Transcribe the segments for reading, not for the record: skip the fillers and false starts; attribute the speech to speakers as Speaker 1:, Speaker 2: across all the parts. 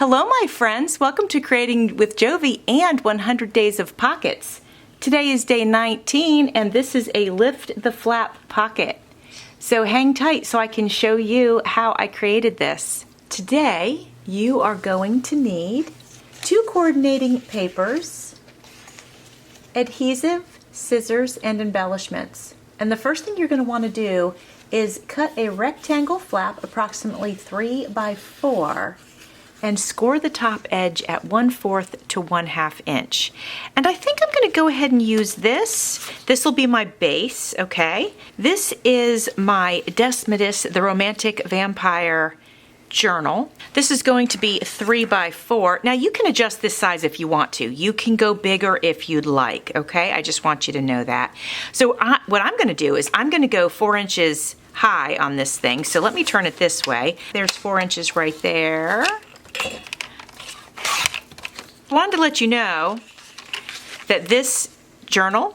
Speaker 1: Hello my friends, welcome to Creating with Jovi and 100 Days of Pockets. Today is day 19 and this is a lift the flap pocket. So hang tight so I can show you how I created this. Today you are going to need 2 coordinating papers, adhesive, scissors, and embellishments. And the first thing you're going to want to do is cut a rectangle flap approximately 3 by 4 and score the top edge at 1/4 to 1/2 inch. And I think I'm going to go ahead and use this. This will be my base, okay? This is my Desmodus, the Romantic Vampire journal. This is going to be 3 by 4. Now you can adjust this size if you want to. You can go bigger if you'd like, okay? I just want you to know that. So what I'm going to do is I'm going to go 4 inches high on this thing. So let me turn it this way. There's 4 inches right there. I wanted to let you know that this journal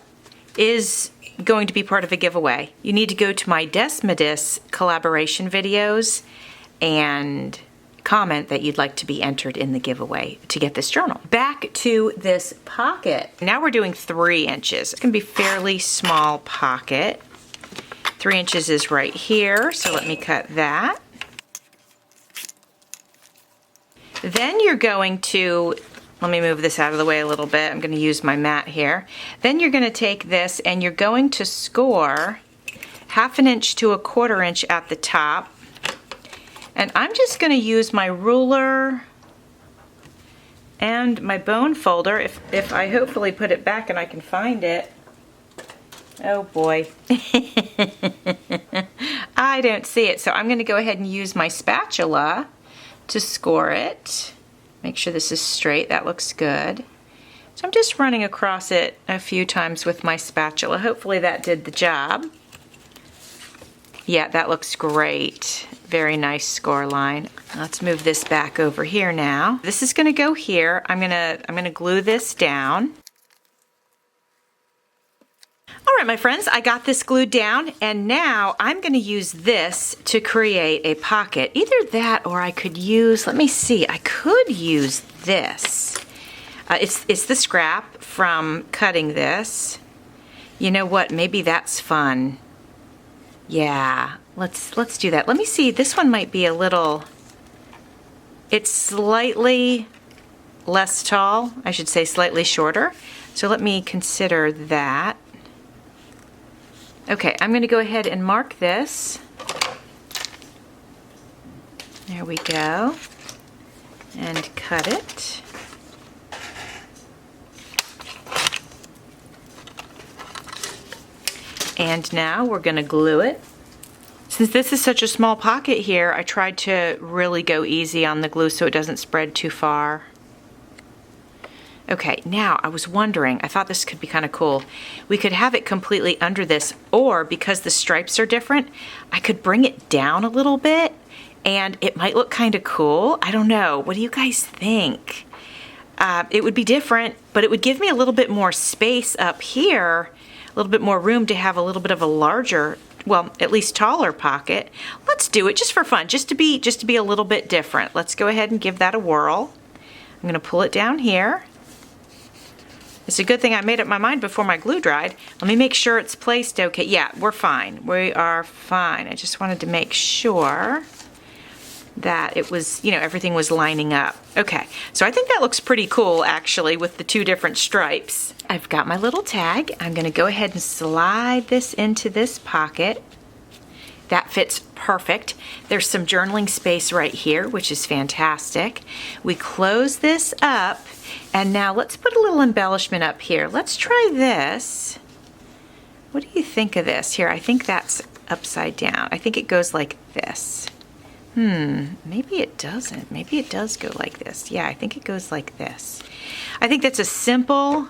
Speaker 1: is going to be part of a giveaway. You need to go to my Desmodus collaboration videos and comment that you'd like to be entered in the giveaway to get this journal. Back to this pocket. Now we're doing 3 inches. It's going to be a fairly small pocket. 3 inches is right here, so let me cut that. Then you're going to, let me move this out of the way a little bit. I'm going to use my mat here. Then you're going to take this and you're going to score 1/2 inch to 1/4 inch at the top. And I'm just going to use my ruler and my bone folder. If I hopefully put it back and I can find it. Oh boy. I don't see it. So I'm going to go ahead and use my spatula to score it. Make sure this is straight. That looks good. So I'm just running across it a few times with my spatula. Hopefully that did the job. Yeah, that looks great. Very nice score line. Let's move this back over here now. This is going to go here. I'm going to glue this down. All right, my friends, I got this glued down, and now I'm going to use this to create a pocket. Either that or I could use, let me see, I could use this. It's the scrap from cutting this. You know what? Maybe that's fun. Yeah, let's do that. Let me see. This one might be a little, it's slightly less tall. I should say slightly shorter. So let me consider that. Okay, I'm going to go ahead and mark this. There we go. And cut it. And now we're going to glue it. Since this is such a small pocket here, I tried to really go easy on the glue so it doesn't spread too far. Okay, now I was wondering, I thought this could be kind of cool. We could have it completely under this, or because the stripes are different, I could bring it down a little bit and it might look kind of cool. I don't know. What do you guys think? It would be different, but it would give me a little bit more space up here, a little bit more room to have a little bit of a larger, well, at least taller pocket. Let's do it just for fun, just to be a little bit different. Let's go ahead and give that a whirl. I'm going to pull it down here. It's a good thing I made up my mind before my glue dried. Let me make sure it's placed okay. Yeah, we're fine. We are fine. I just wanted to make sure that it was, you know, everything was lining up. Okay, so I think that looks pretty cool actually with the 2 different stripes. I've got my little tag. I'm going to go ahead and slide this into this pocket. That fits perfect. There's some journaling space right here, which is fantastic. We close this up. And now let's put a little embellishment up here. Let's try this. What do you think of this? Here, I think that's upside down. I think it goes like this. Maybe it doesn't. Maybe it does go like this. Yeah, I think it goes like this. I think that's a simple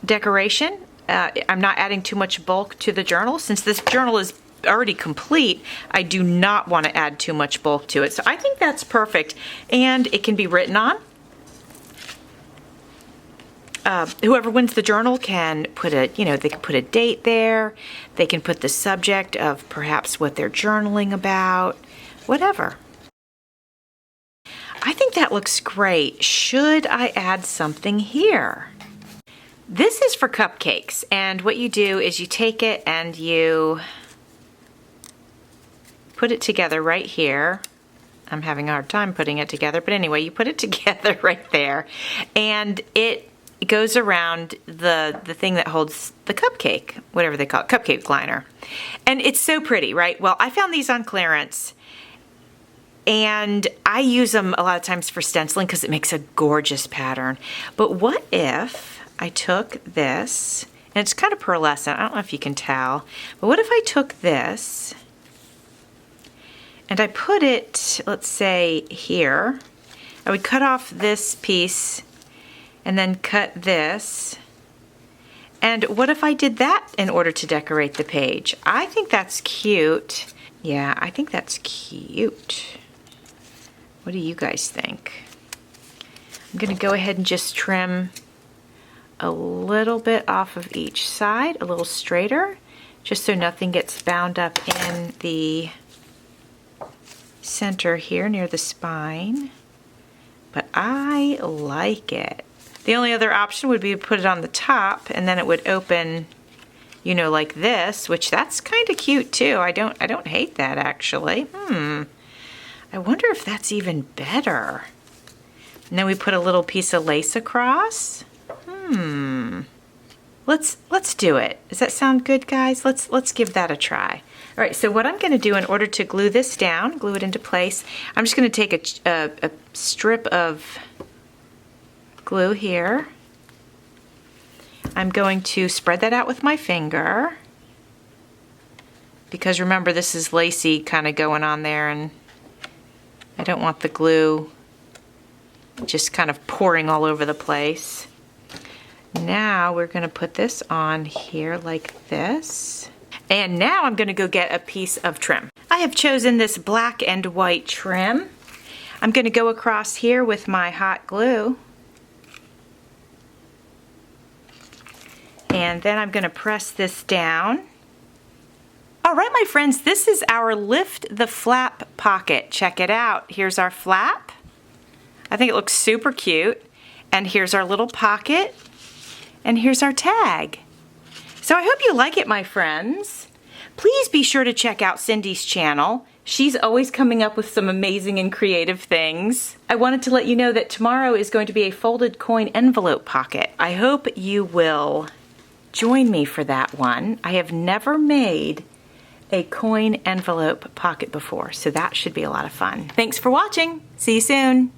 Speaker 1: decoration. I'm not adding too much bulk to the journal. Since this journal is already complete, I do not want to add too much bulk to it. So I think that's perfect. And it can be written on. Whoever wins the journal can put a, they can put a date there. They can put the subject of perhaps what they're journaling about, whatever. I think that looks great. Should I add something here? This is for cupcakes, and what you do is you take it and you put it together right here. I'm having a hard time putting it together, but anyway, you put it together right there, and it goes around the thing that holds the cupcake, whatever they call it, cupcake liner. And it's so pretty, right? Well, I found these on clearance, and I use them a lot of times for stenciling because it makes a gorgeous pattern. But what if I took this, and it's kind of pearlescent, I don't know if you can tell, but what if I took this and I put it, let's say here. I would cut off this piece and then cut this. And what if I did that in order to decorate the page? I think that's cute. Yeah, I think that's cute. What do you guys think? I'm gonna go ahead and just trim a little bit off of each side, a little straighter, just so nothing gets bound up in the center here near the spine. But I like it. The only other option would be to put it on the top and then it would open, you know, like this, which that's kind of cute too. I don't hate that actually. I wonder if that's even better. And then we put a little piece of lace across. Let's do it. Does that sound good, guys? Let's give that a try. All right, so what I'm gonna do in order to glue this down, glue it into place, I'm just gonna take a strip of glue here. I'm going to spread that out with my finger, because remember, this is lacy kind of going on there, and I don't want the glue just kind of pouring all over the place. Now we're going to put this on here like this. And now I'm going to go get a piece of trim. I have chosen this black and white trim. I'm going to go across here with my hot glue. And then I'm going to press this down. All right, my friends, this is our Lift the Flap pocket. Check it out. Here's our flap. I think it looks super cute. And here's our little pocket. And here's our tag. So I hope you like it, my friends. Please be sure to check out Cindy's channel. She's always coming up with some amazing and creative things. I wanted to let you know that tomorrow is going to be a folded coin envelope pocket. I hope you will join me for that one. I have never made a coin envelope pocket before, so that should be a lot of fun. Thanks for watching. See you soon.